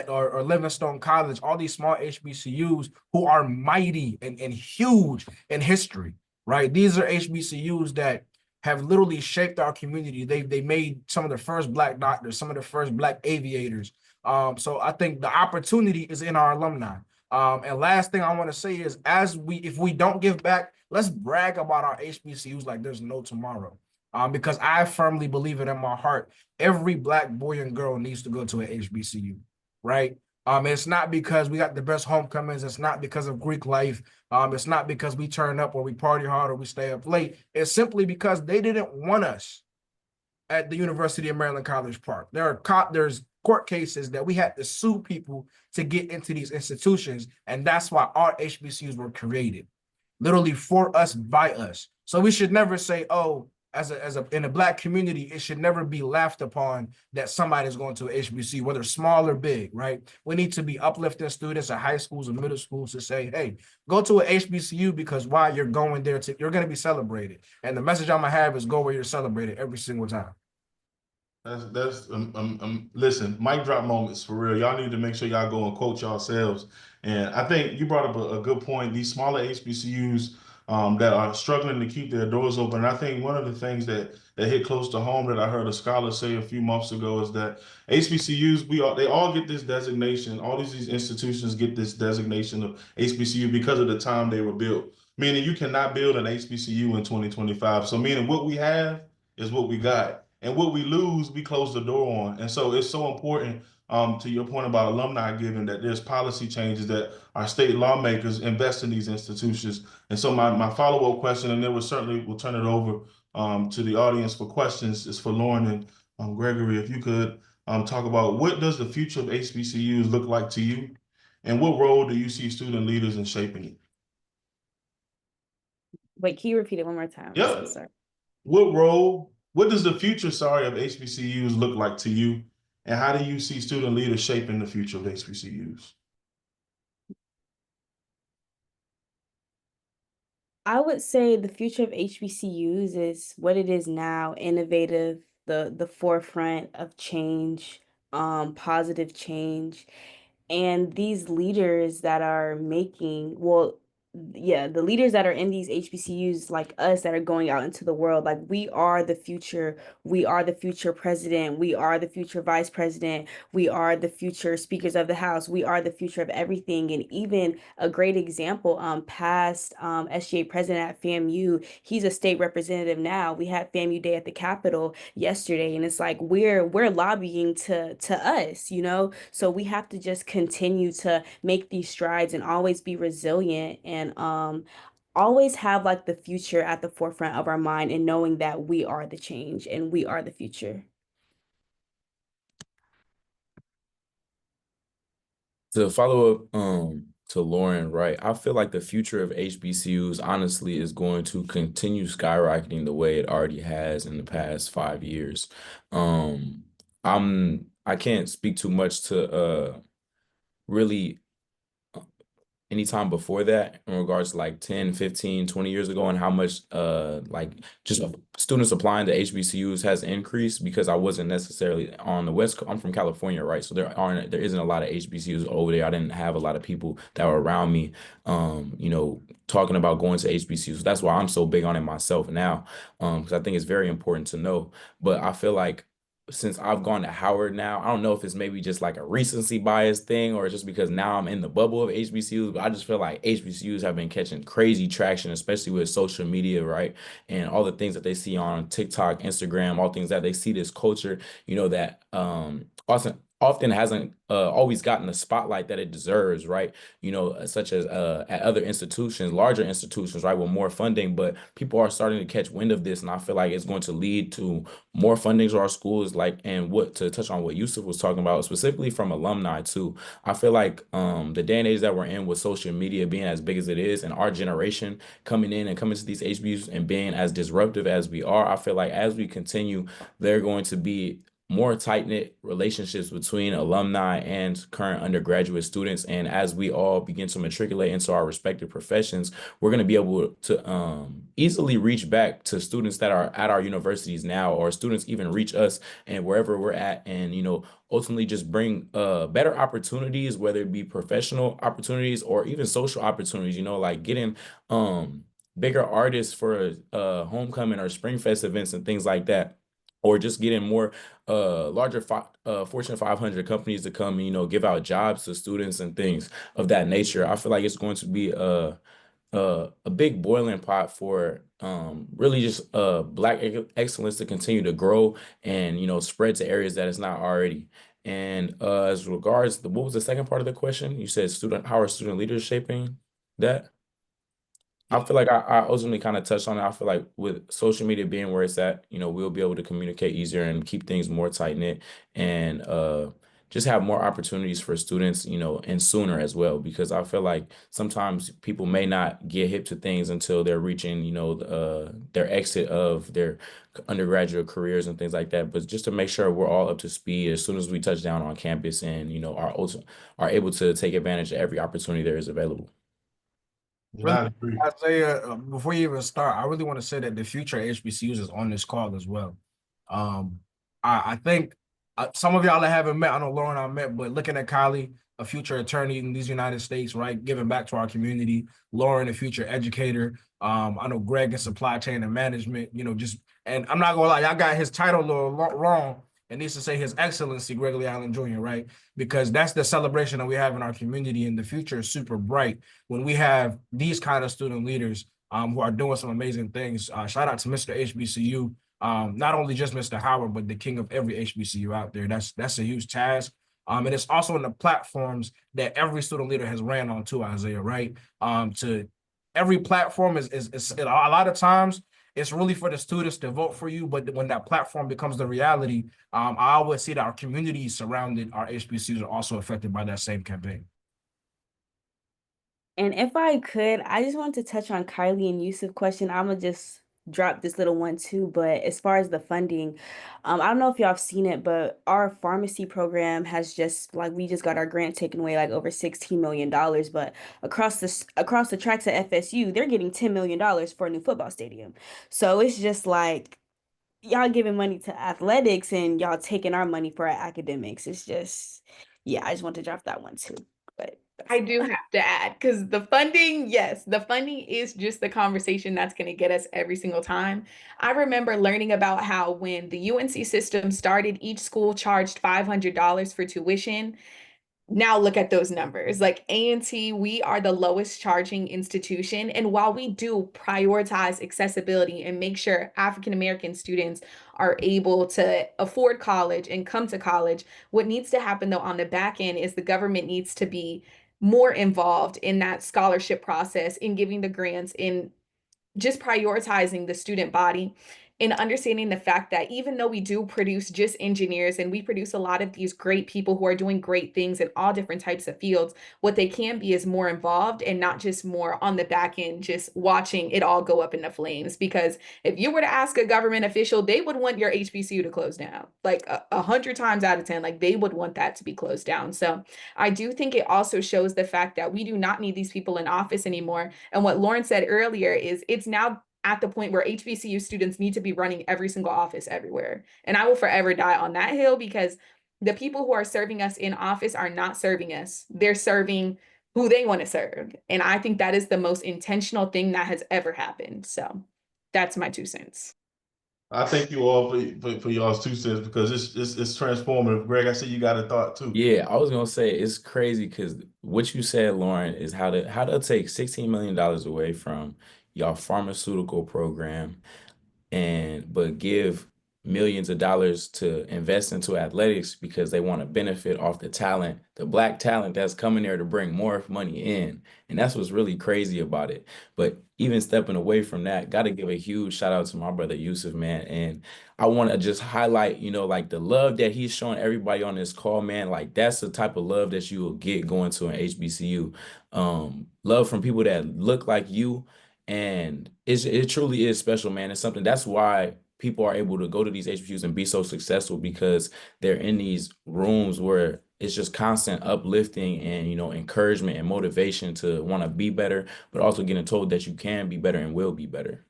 S2: or Livingstone College, all these small HBCUs who are mighty and huge in history, right? These are HBCUs that have literally shaped our community. They made some of the first Black doctors, some of the first Black aviators. So I think the opportunity is in our alumni. And last thing I want to say is, if we don't give back, let's brag about our HBCUs like there's no tomorrow. Because I firmly believe it in my heart. Every Black boy and girl needs to go to an HBCU, right? It's not because we got the best homecomings. It's not because of Greek life. It's not because we turn up or we party hard or we stay up late. It's simply because they didn't want us at the University of Maryland College Park. There's court cases that we had to sue people to get into these institutions, and that's why our HBCUs were created, literally for us, by us. So we should never say, oh, in a Black community, it should never be laughed upon that somebody's going to a HBCU, whether small or big, right? We need to be uplifting students at high schools and middle schools to say, hey, go to a HBCU, because while you're going there, you're going to be celebrated. And the message I'm going to have is go where you're celebrated every single time.
S1: Listen, mic drop moments for real. Y'all need to make sure y'all go and quote yourselves. And I think you brought up a good point. These smaller HBCUs that are struggling to keep their doors open. And I think one of the things that hit close to home that I heard a scholar say a few months ago is that HBCUs, they all get this designation. All these institutions get this designation of HBCU because of the time they were built. Meaning you cannot build an HBCU in 2025. So meaning what we have is what we got. And what we lose, we close the door on. And so it's so important, to your point about alumni giving, that there's policy changes, that our state lawmakers invest in these institutions. And so my follow-up question, and then we'll turn it over to the audience for questions, is for Lauren and Gregory. If you could talk about, what does the future of HBCUs look like to you? And what role do you see student leaders in shaping it?
S3: Wait, can you repeat it one more time?
S1: Yeah.
S3: I'm so sorry.
S1: What does the future, of HBCUs look like to you? And how do you see student leaders shaping the future of HBCUs?
S3: I would say the future of HBCUs is what it is now, innovative, the forefront of change, positive change. And these leaders that are yeah, the leaders that are in these HBCUs, like us, that are going out into the world, like we are the future. We are the future president. We are the future vice president. We are the future speakers of the House. We are the future of everything. And even a great example, past SGA president at FAMU, he's a state representative now. We had FAMU Day at the Capitol yesterday, and it's like we're lobbying to us, you know? So we have to just continue to make these strides and always be resilient and always have like the future at the forefront of our mind and knowing that we are the change and we are the future.
S4: To follow up to Lauren, right? I feel like the future of HBCUs honestly is going to continue skyrocketing the way it already has in the past 5 years. I can't speak too much to really anytime before that in regards to like 10, 15, 20 years ago, and how much like just students applying to HBCUs has increased, because I wasn't necessarily on the West Coast. I'm from California, right? So there isn't a lot of HBCUs over there. I didn't have a lot of people that were around me talking about going to HBCUs. That's why I'm so big on it myself now, because I think it's very important to know. But I feel like since I've gone to Howard now, I don't know if it's maybe just like a recency bias thing, or it's just because now I'm in the bubble of HBCUs, but I just feel like HBCUs have been catching crazy traction, especially with social media, right? And all the things that they see on TikTok, Instagram, all things that they see this culture, that often hasn't always gotten the spotlight that it deserves, right? Such as at other institutions, larger institutions, right, with more funding. But people are starting to catch wind of this, and I feel like it's going to lead to more funding to our schools, and what to touch on what Yusuf was talking about, specifically from alumni too. I feel like the day and age that we're in with social media being as big as it is, and our generation coming to these HBCUs and being as disruptive as we are, I feel like as we continue, they're going to be more tight-knit relationships between alumni and current undergraduate students. And as we all begin to matriculate into our respective professions, we're going to be able to easily reach back to students that are at our universities now, or students even reach us and wherever we're at, and ultimately just bring better opportunities, whether it be professional opportunities or even social opportunities, like getting bigger artists for homecoming or spring fest events and things like that, or just getting more larger Fortune 500 companies to come and give out jobs to students and things of that nature. I feel like it's going to be a big boiling pot for really just Black excellence to continue to grow and spread to areas that it's not already. And as regards what was the second part of the question? You said how are student leaders shaping that? I feel like I ultimately kind of touched on it. I feel like with social media being where it's at, we'll be able to communicate easier and keep things more tight knit, and just have more opportunities for students, and sooner as well. Because I feel like sometimes people may not get hip to things until they're reaching, their exit of their undergraduate careers and things like that. But just to make sure we're all up to speed as soon as we touch down on campus, and are able to take advantage of every opportunity there is available.
S2: Really,
S1: I agree.
S2: Isaiah, before you even start, I really want to say that the future of HBCUs is on this call as well. I think some of y'all I haven't met, I know Lauren I met, but looking at Kylie, a future attorney in these United States, right, giving back to our community. Lauren, a future educator. I know Greg in supply chain and management, and I'm not gonna lie, y'all got his title a little wrong. It needs to say His Excellency Gregory Allen Jr., right? Because that's the celebration that we have in our community, and the future is super bright when we have these kind of student leaders who are doing some amazing things. Shout out to Mr. HBCU, not only just Mr. Howard, but the king of every HBCU out there. That's a huge task. And it's also in the platforms that every student leader has ran on too, Isaiah, right? To every platform is a lot of times it's really for the students to vote for you, but when that platform becomes the reality, I always see that our communities surrounding our HBCUs are also affected by that same campaign.
S3: And if I could, I just want to touch on Kylie and Yusuf question. I'm gonna just drop this little one too. But as far as the funding, I don't know if y'all have seen it, but our pharmacy program has just like we just got our grant taken away, like over $16 million. But across the tracks at FSU, they're getting $10 million for a new football stadium. So it's just like y'all giving money to athletics and y'all taking our money for our academics. It's just, yeah, I just want to drop that one too. But
S5: I do have to add, because the funding, yes, the funding is just the conversation that's going to get us every single time. I remember learning about how when the UNC system started, each school charged $500 for tuition. Now look at those numbers. Like A&T, we are the lowest charging institution. And while we do prioritize accessibility and make sure African American students are able to afford college and come to college, what needs to happen though on the back end is the government needs to be more involved in that scholarship process, in giving the grants, in just prioritizing the student body and understanding the fact that even though we do produce just engineers and we produce a lot of these great people who are doing great things in all different types of fields, what they can be is more involved and not just more on the back end, just watching it all go up in the flames. Because if you were to ask a government official, they would want your HBCU to close down, like 100 times out of 10, like they would want that to be closed down. So I do think it also shows the fact that we do not need these people in office anymore. And what Lauren said earlier is it's now at the point where HBCU students need to be running every single office everywhere. And I will forever die on that hill, because the people who are serving us in office are not serving us. They're serving who they want to serve. And I think that is the most intentional thing that has ever happened. So that's my 2 cents.
S1: I thank you all for y'all's 2 cents because it's transformative. Greg, I see you got a thought too.
S4: Yeah, I was gonna say it's crazy because what you said, Lauren, is how they'll take $16 million away from y'all pharmaceutical program but give millions of dollars to invest into athletics because they want to benefit off the talent, the black talent that's coming there to bring more money in. And that's what's really crazy about it. But even stepping away from that, got to give a huge shout out to my brother Yusuf, man. And I want to just highlight, like the love that he's showing everybody on this call, man. Like that's the type of love that you will get going to an HBCU. Love from people that look like you. And it truly is special, man. It's something that's why people are able to go to these HBCUs and be so successful, because they're in these rooms where it's just constant uplifting and, encouragement and motivation to want to be better, but also getting told that you can be better and will be better.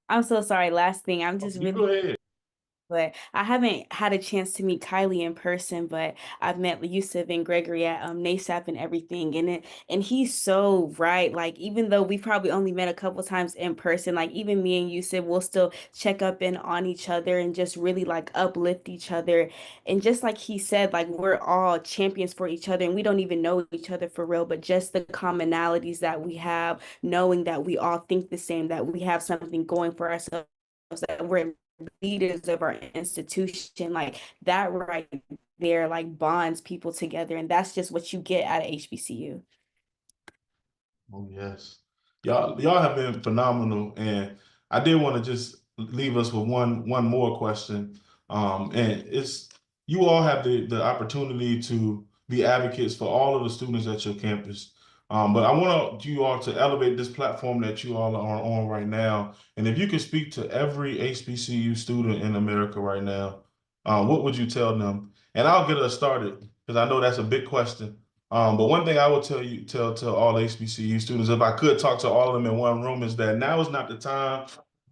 S3: I'm so sorry. Last thing, I'm just
S1: You
S3: really,
S1: go ahead.
S3: but I haven't had a chance to meet Kylie in person, but I've met Yusuf and Gregory at NASAP and everything. And he's so right. Like, even though we probably only met a couple times in person, like even me and Yusuf will still check up in on each other and just really like uplift each other. And just like he said, like we're all champions for each other and we don't even know each other for real, but just the commonalities that we have, knowing that we all think the same, that we have something going for ourselves, that we're leaders of our institution, like that right there like bonds people together, and that's just what you get out of HBCU.
S1: Oh yes, y'all have been phenomenal, and I did want to just leave us with one more question. And it's you all have the opportunity to be advocates for all of the students at your campus. But I want you all to elevate this platform that you all are on right now. And if you could speak to every HBCU student in America right now, what would you tell them? And I'll get us started because I know that's a big question. But one thing I will tell all HBCU students, if I could talk to all of them in one room, is that now is not the time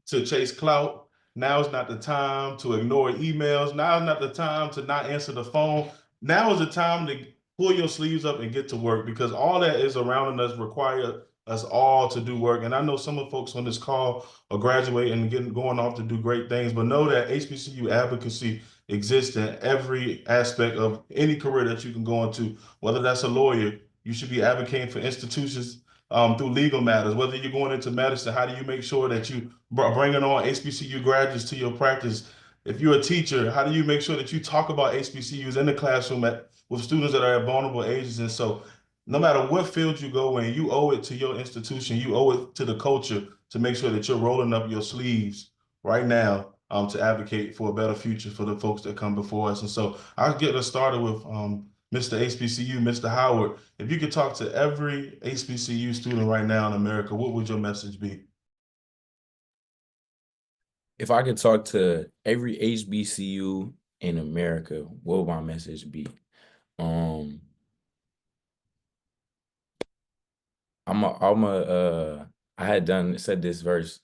S1: to chase clout. Now is not the time to ignore emails. Now is not the time to not answer the phone. Now is the time to pull your sleeves up and get to work, because all that is around us require us all to do work. And I know some of the folks on this call are graduating and going off to do great things, but know that HBCU advocacy exists in every aspect of any career that you can go into. Whether that's a lawyer, you should be advocating for institutions through legal matters. Whether you're going into medicine, how do you make sure that you bringing on HBCU graduates to your practice? If you're a teacher, how do you make sure that you talk about HBCUs in the classroom with students that are at vulnerable ages? And so no matter what field you go in, you owe it to your institution, you owe it to the culture to make sure that you're rolling up your sleeves right now to advocate for a better future for the folks that come before us. And so I'll get us started with Mr. HBCU, Mr. Howard. If you could talk to every HBCU student right now in America, what would your message be?
S4: If I could talk to every HBCU in America, what would my message be? I had said this verse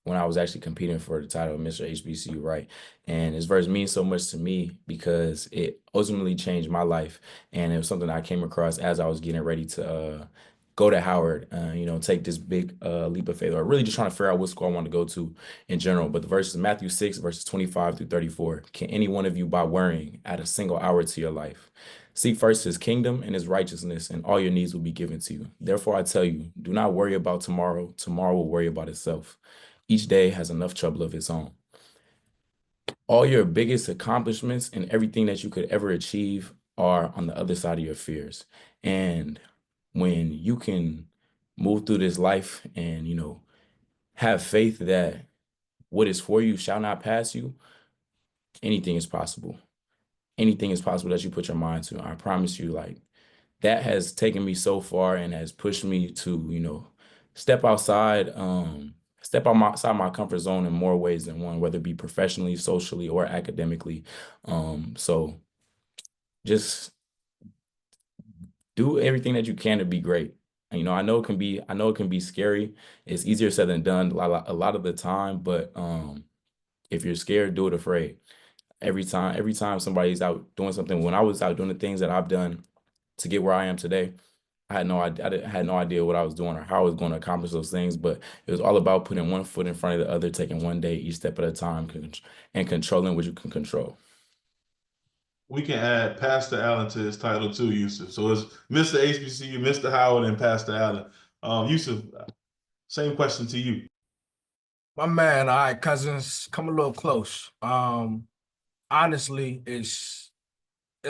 S4: when I was actually competing for the title of Mr. HBCU, right? And this verse means so much to me because it ultimately changed my life. And it was something I came across as I was getting ready to go to Howard, take this big leap of faith, or really just trying to figure out what school I want to go to in general. But the verse is Matthew 6, verses 25 through 34. Can any one of you, by worrying, add a single hour to your life? Seek first his kingdom and his righteousness, and all your needs will be given to you. Therefore, I tell you, do not worry about tomorrow. Tomorrow will worry about itself. Each day has enough trouble of its own. All your biggest accomplishments and everything that you could ever achieve are on the other side of your fears. And when you can move through this life and, have faith that what is for you shall not pass you, anything is possible. Anything is possible that you put your mind to. I promise you, like, that has taken me so far and has pushed me to, step outside, outside my comfort zone in more ways than one, whether it be professionally, socially, or academically. So just do everything that you can to be great. I know it can be scary. It's easier said than done a lot of the time, but if you're scared, do it afraid. Every time somebody's out doing something, when I was out doing the things that I've done to get where I am today, I had no idea what I was doing or how I was going to accomplish those things, but it was all about putting one foot in front of the other, taking one day, each step at a time, and controlling what you can control.
S1: We can add Pastor Allen to his title too, Yusuf. So it's Mr. HBCU, Mr. Howard, and Pastor Allen. Yusuf, same question to you.
S2: My man, all right, cousins, come a little close. Honestly, it's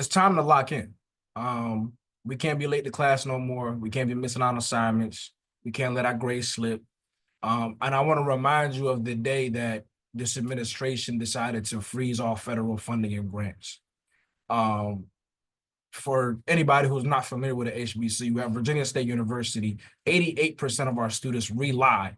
S2: time to lock in. We can't be late to class no more. We can't be missing on assignments. We can't let our grades slip. And I want to remind you of the day that this administration decided to freeze all federal funding and grants. For anybody who's not familiar with the HBCU, at Virginia State University, 88% of our students rely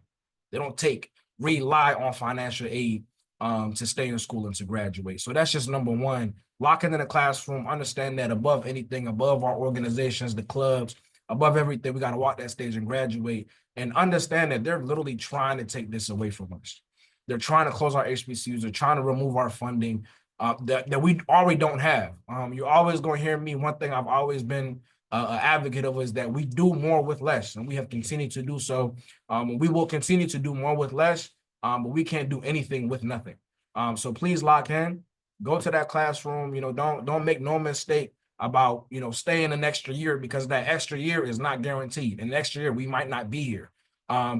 S2: on financial aid to stay in school and to graduate. So that's just number one. Locking in the classroom, understand that above anything, above our organizations, the clubs, above everything, we got to walk that stage and graduate, and understand that they're literally trying to take this away from us. They're trying to close our HBCUs. They're trying to remove our funding that we already don't have. You're always going to hear me. One thing I've always been an advocate of is that we do more with less, and we have continued to do so. We will continue to do more with less, but we can't do anything with nothing. So please lock in, go to that classroom. Don't make no mistake about staying an extra year, because that extra year is not guaranteed. And next year we might not be here.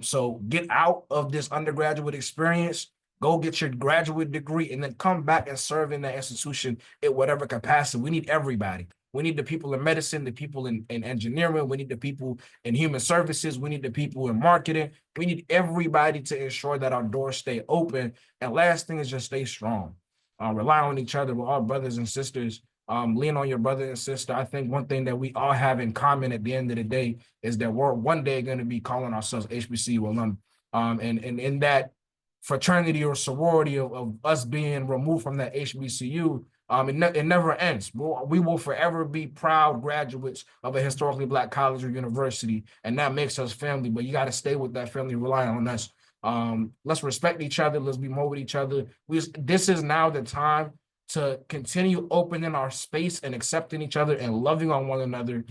S2: So get out of this undergraduate experience, go get your graduate degree, and then come back and serve in that institution in whatever capacity. We need everybody. We need the people in medicine, the people in engineering. We need the people in human services. We need the people in marketing. We need everybody to ensure that our doors stay open. And last thing is just stay strong. Rely on each other. We're all brothers and sisters. Lean on your brother and sister. I think one thing that we all have in common at the end of the day is that we're one day going to be calling ourselves HBCU alum. And in that fraternity or sorority of us being removed from that HBCU, it never ends. We will forever be proud graduates of a historically Black college or university, and that makes us family. But you got to stay with that family, rely on us. Let's respect each other. Let's be more with each other. This is now the time to continue opening our space and accepting each other and loving on one another.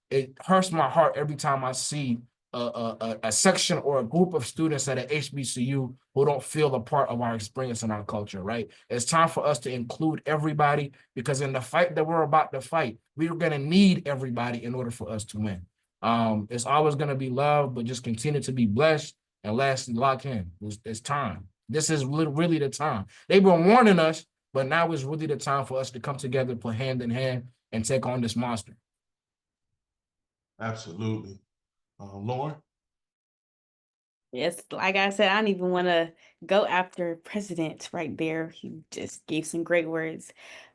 S2: It hurts my heart every time I see a section or a group of students at an HBCU who don't feel a part of our experience and our culture, right? It's time for us to include everybody, because in the fight that we're about to fight, we're going to need everybody in order for us to win. It's always going to be love, but just continue to be blessed, and lastly, lock in. It's time. This is really the time. They've been warning us, but now is really the time for us to come together, put hand in hand, and take on this monster.
S1: Absolutely. Lauren?
S3: Yes, like I said, I don't even want to go after President right there. He just gave some great words.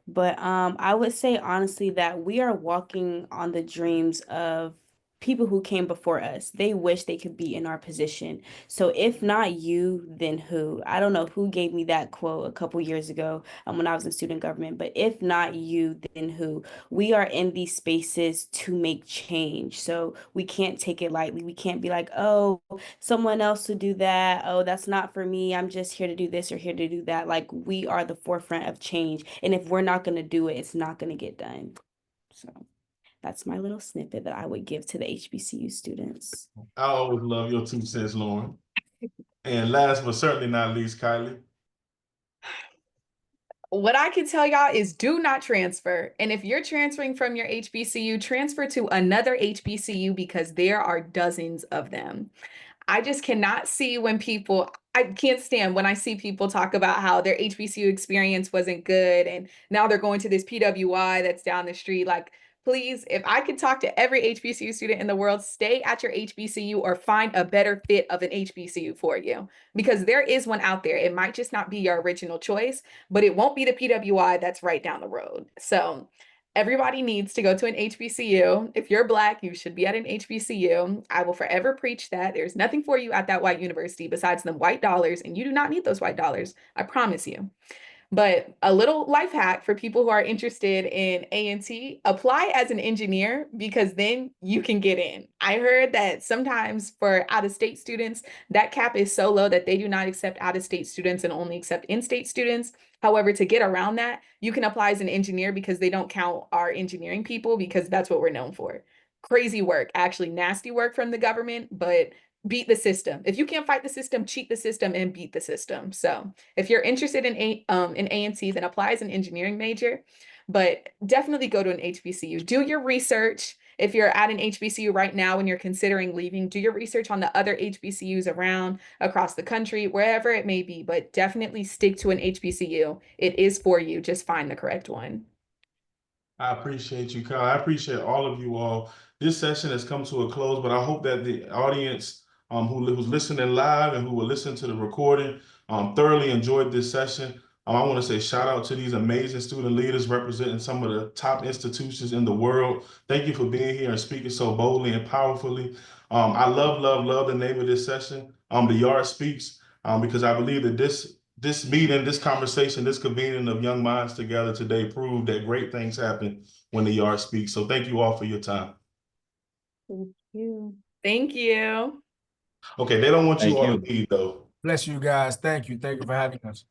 S3: But I would say honestly that we are walking on the dreams of people who came before us, they wish they could be in our position. So if not you, then who? I don't know who gave me that quote a couple years ago when I was in student government, but if not you, then who? We are in these spaces to make change. So we can't take it lightly. We can't be like, oh, someone else to do that. Oh, that's not for me. I'm just here to do this or here to do that. Like we are the forefront of change. And if we're not going to do it, it's not going to get done. So that's my little snippet that I would give to the HBCU students.
S1: I always love your 2 cents, Lauren. And last but certainly not least, Kylie.
S5: What I can tell y'all is do not transfer. And if you're transferring from your HBCU, transfer to another HBCU because there are dozens of them. I just cannot see when I can't stand when I see people talk about how their HBCU experience wasn't good and now they're going to this PWI that's down the street. Like, please, if I could talk to every HBCU student in the world, stay at your HBCU or find a better fit of an HBCU for you because there is one out there. It might just not be your original choice, but it won't be the PWI that's right down the road. So everybody needs to go to an HBCU. If you're Black, you should be at an HBCU. I will forever preach that. There's nothing for you at that white university besides them white dollars, and you do not need those white dollars. I promise you. But a little life hack for people who are interested in A&T, apply as an engineer because then you can get in. I heard that sometimes for out-of-state students, that cap is so low that they do not accept out-of-state students and only accept in-state students. However, to get around that, you can apply as an engineer because they don't count our engineering people because that's what we're known for. Crazy work, actually nasty work from the government, but beat the system. If you can't fight the system, cheat the system and beat the system. So if you're interested in A&T, then apply as an engineering major, but definitely go to an HBCU. Do your research. If you're at an HBCU right now and you're considering leaving, do your research on the other HBCUs around across the country, wherever it may be, but definitely stick to an HBCU. It is for you. Just find the correct one.
S1: I appreciate you, Kyle. I appreciate all of you all. This session has come to a close, but I hope that the audience who's listening live and who will listen to the recording thoroughly enjoyed this session. I want to say shout out to these amazing student leaders representing some of the top institutions in the world. Thank you for being here and speaking so boldly and powerfully. I love the name of this session, The Yard Speaks, because I believe that this meeting, this conversation, this convening of young minds together today proved that great things happen when the yard speaks. So thank you all for your time.
S3: Thank you.
S5: Thank you.
S1: Okay, they don't want you
S4: Thank
S1: all
S4: you.
S1: to leave though.
S2: Bless you guys. Thank you. Thank you for having us.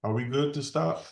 S1: Are we good to stop?